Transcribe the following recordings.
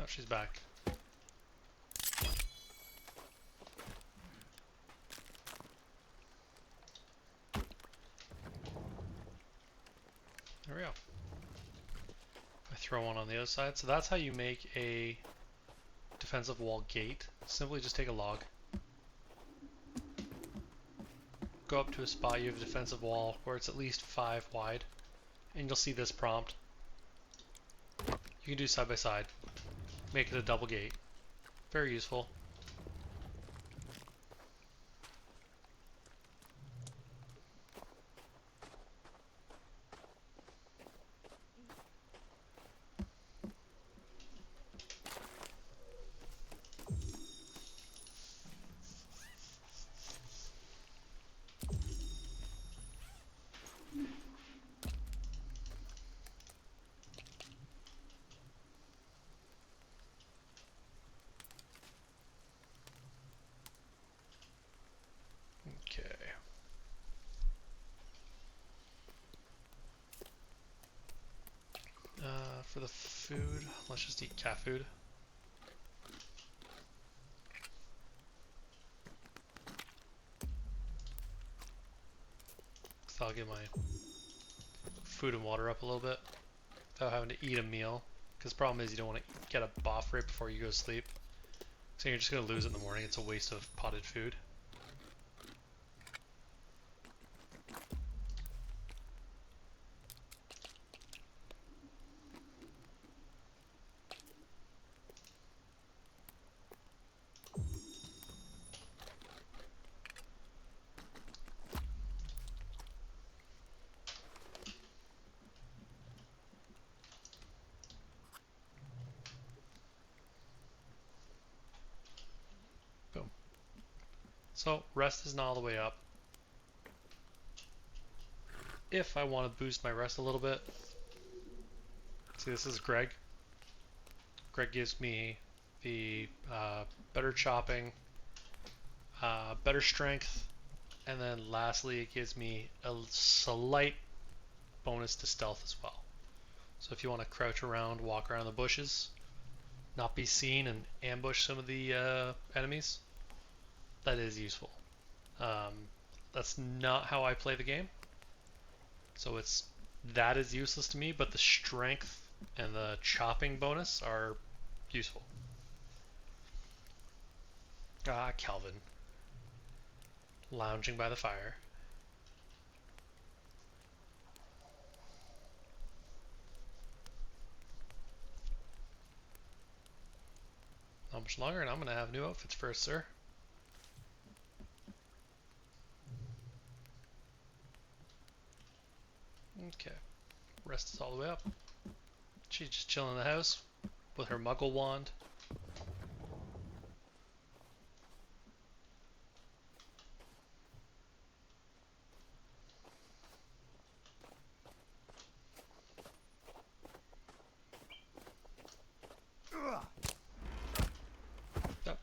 she's back. There we go. I throw one on the other side. So that's how you make a defensive wall gate. Simply just take a log. Go up to a spot you have a defensive wall where it's at least 5 wide. And you'll see this prompt. You can do side by side. Make it a double gate. Very useful. Okay. For the food, let's just eat cat food. So I'll get my food and water up a little bit without having to eat a meal. Because the problem is you don't want to get a buff right before you go to sleep. So you're just going to lose it in the morning. It's a waste of potted food. Boom. So rest is not all the way up. If I want to boost my rest a little bit, see, this is Greg. Greg gives me the better chopping, better strength, and then lastly it gives me a slight bonus to stealth as well. So if you want to crouch around, walk around the bushes, not be seen and ambush some of the enemies, that is useful. That's not how I play the game, so that is useless to me, but the strength and the chopping bonus are useful. Ah, Calvin. Lounging by the fire. Not much longer, and I'm going to have new outfits first, sir. Okay. Rest is all the way up. She's just chilling in the house with her muggle wand. Oh,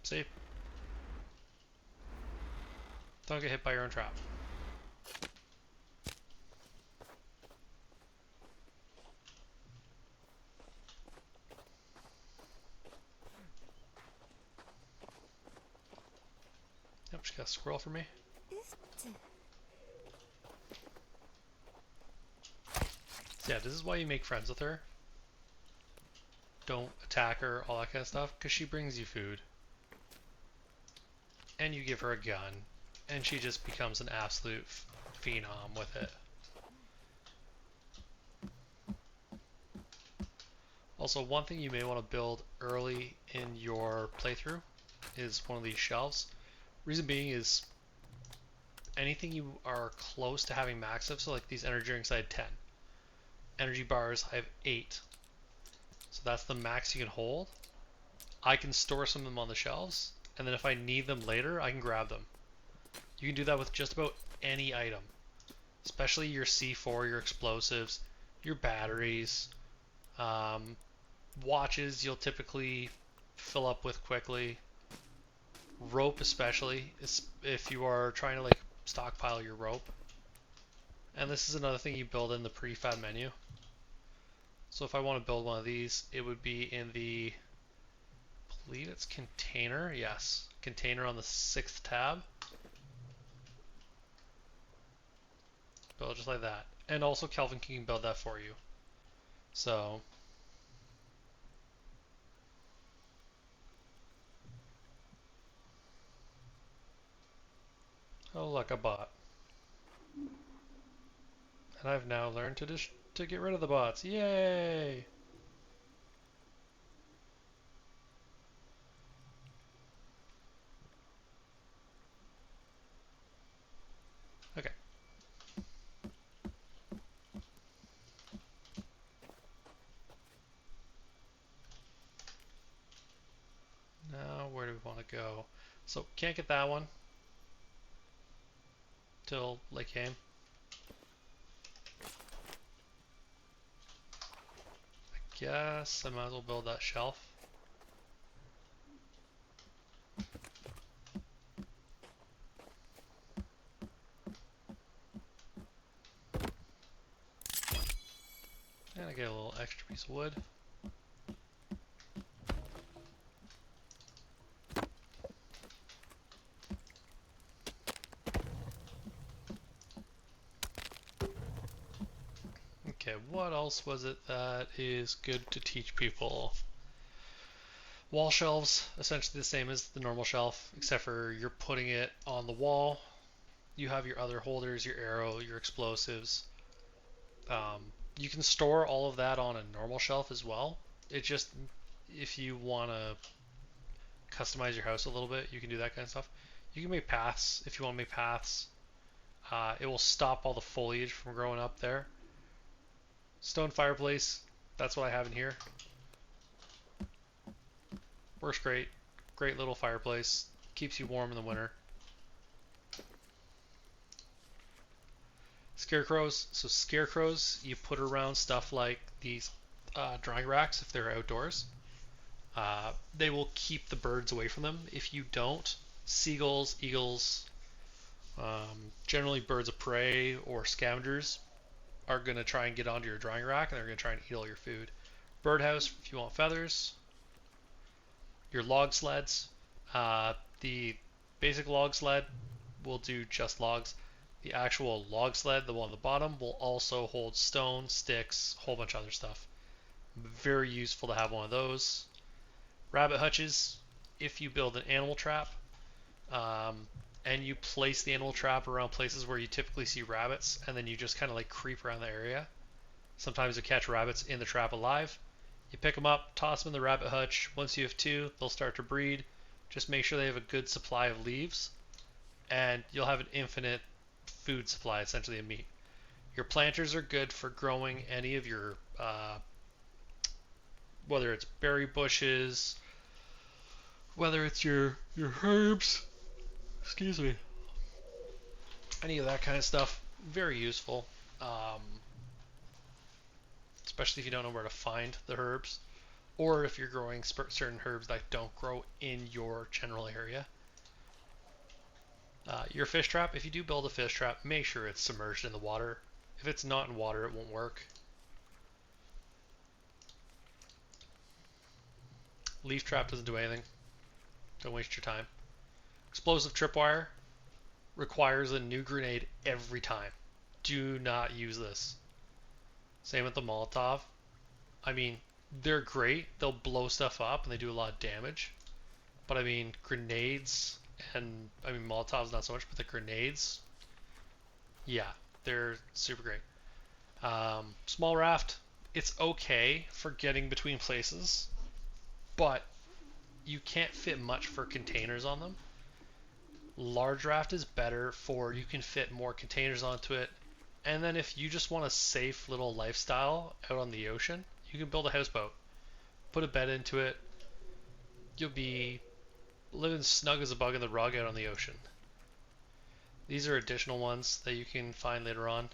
see? Don't get hit by your own trap. Yep, she got a squirrel for me. So yeah, this is why you make friends with her. Don't attack her, all that kind of stuff, because she brings you food. And you give her a gun, and she just becomes an absolute phenom with it. Also, one thing you may want to build early in your playthrough is one of these shelves. Reason being is anything you are close to having max of, so like these energy drinks I had 10. Energy bars I have 8. So that's the max you can hold. I can store some of them on the shelves, and then if I need them later, I can grab them. You can do that with just about any item, especially your C4, your explosives, your batteries, watches you'll typically fill up with quickly. Rope especially, if you are trying to like stockpile your rope. And this is another thing you build in the prefab menu. So if I want to build one of these, it would be in the believe it's container. Yes, container on the 6th tab. Build it just like that. And also Kelvin can build that for you. So oh look, a bot. And I've now learned to get rid of the bots. Yay! Okay. Now where do we want to go? So can't get that one till Lake Game. I guess I might as well build that shelf. And I get a little extra piece of wood. Okay, what else was it that is good to teach people? Wall shelves, essentially the same as the normal shelf, except for you're putting it on the wall. You have your other holders, your arrow, your explosives. You can store all of that on a normal shelf as well. It just, if you want to customize your house a little bit, you can do that kind of stuff. You can make paths if you want to make paths. It will stop all the foliage from growing up there. Stone fireplace, that's what I have in here. Works great. Great little fireplace. Keeps you warm in the winter. Scarecrows. So scarecrows, you put around stuff like these drying racks if they're outdoors. They will keep the birds away from them. If you don't, seagulls, eagles, generally birds of prey or scavengers are going to try and get onto your drying rack and they're going to try and eat all your food. Birdhouse if you want feathers. Your log sleds. The basic log sled will do just logs. The actual log sled, the one on the bottom, will also hold stone, sticks, a whole bunch of other stuff. Very useful to have one of those. Rabbit hutches, if you build an animal trap and you place the animal trap around places where you typically see rabbits and then you just kind of like creep around the area. Sometimes you catch rabbits in the trap alive. You pick them up, toss them in the rabbit hutch. Once you have 2, they'll start to breed. Just make sure they have a good supply of leaves and you'll have an infinite food supply, essentially, of meat. Your planters are good for growing any of your, whether it's berry bushes, whether it's your herbs, excuse me, any of that kind of stuff. Very useful, especially if you don't know where to find the herbs, or if you're growing certain herbs that don't grow in your general area. Your fish trap, if you do build a fish trap, make sure it's submerged in the water. If it's not in water, it won't work. Leaf trap doesn't do anything. Don't waste your time. Explosive tripwire requires a new grenade every time. Do not use this. Same with the Molotov. I mean, they're great. They'll blow stuff up and they do a lot of damage. But I mean, grenades and I mean Molotovs not so much, but the grenades, yeah, they're super great. Small raft, it's okay for getting between places, but you can't fit much for containers on them. Large raft is better for you can fit more containers onto it. And then if you just want a safe little lifestyle out on the ocean, you can build a houseboat. Put a bed into it. You'll be living snug as a bug in the rug out on the ocean. These are additional ones that you can find later on.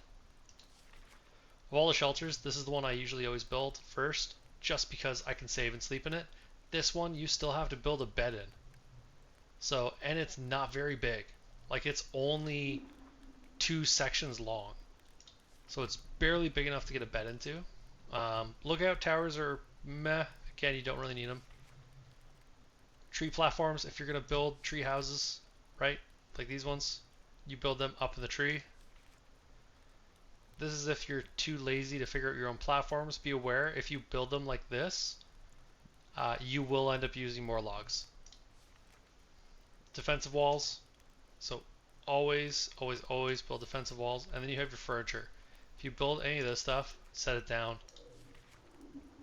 Of all the shelters, this is the one I usually always build first, just because I can save and sleep in it. This one you still have to build a bed in. So, and it's not very big. Like it's only 2 sections long. So it's barely big enough to get a bed into. Lookout towers are meh. Again, you don't really need them. Tree platforms, if you're going to build tree houses, right? Like these ones, you build them up in the tree. This is if you're too lazy to figure out your own platforms. Be aware, if you build them like this, you will end up using more logs. Defensive walls. So always, always, always build defensive walls. And then you have your furniture. If you build any of this stuff, set it down,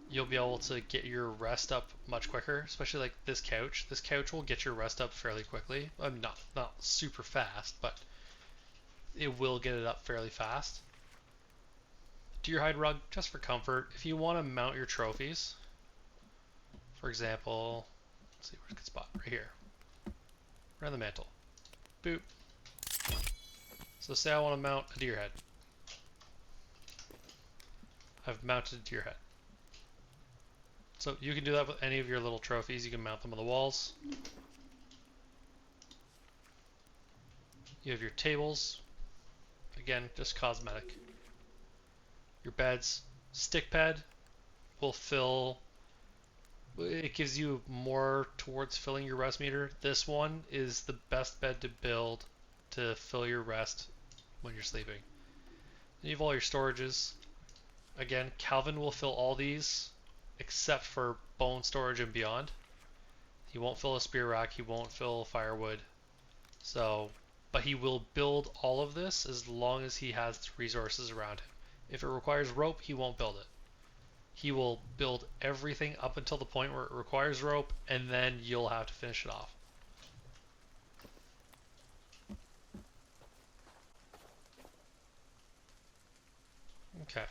you'll be able to get your rest up much quicker, especially like this couch. This couch will get your rest up fairly quickly. Not super fast, but it will get it up fairly fast. Deer hide rug, just for comfort. If you want to mount your trophies, for example, let's see, where's a good spot? Right here. Around the mantle. Boop. So say I want to mount a deer head. I've mounted a deer head. So you can do that with any of your little trophies. You can mount them on the walls. You have your tables. Again, just cosmetic. Your beds. Stick bed will fill. It gives you more towards filling your rest meter. This one is the best bed to build to fill your rest when you're sleeping. Then you have all your storages. Again, Calvin will fill all these except for bone storage and beyond. He won't fill a spear rack, he won't fill firewood. So, but he will build all of this as long as he has resources around him. If it requires rope, he won't build it. He will build everything up until the point where it requires rope, and then you'll have to finish it off. Okay.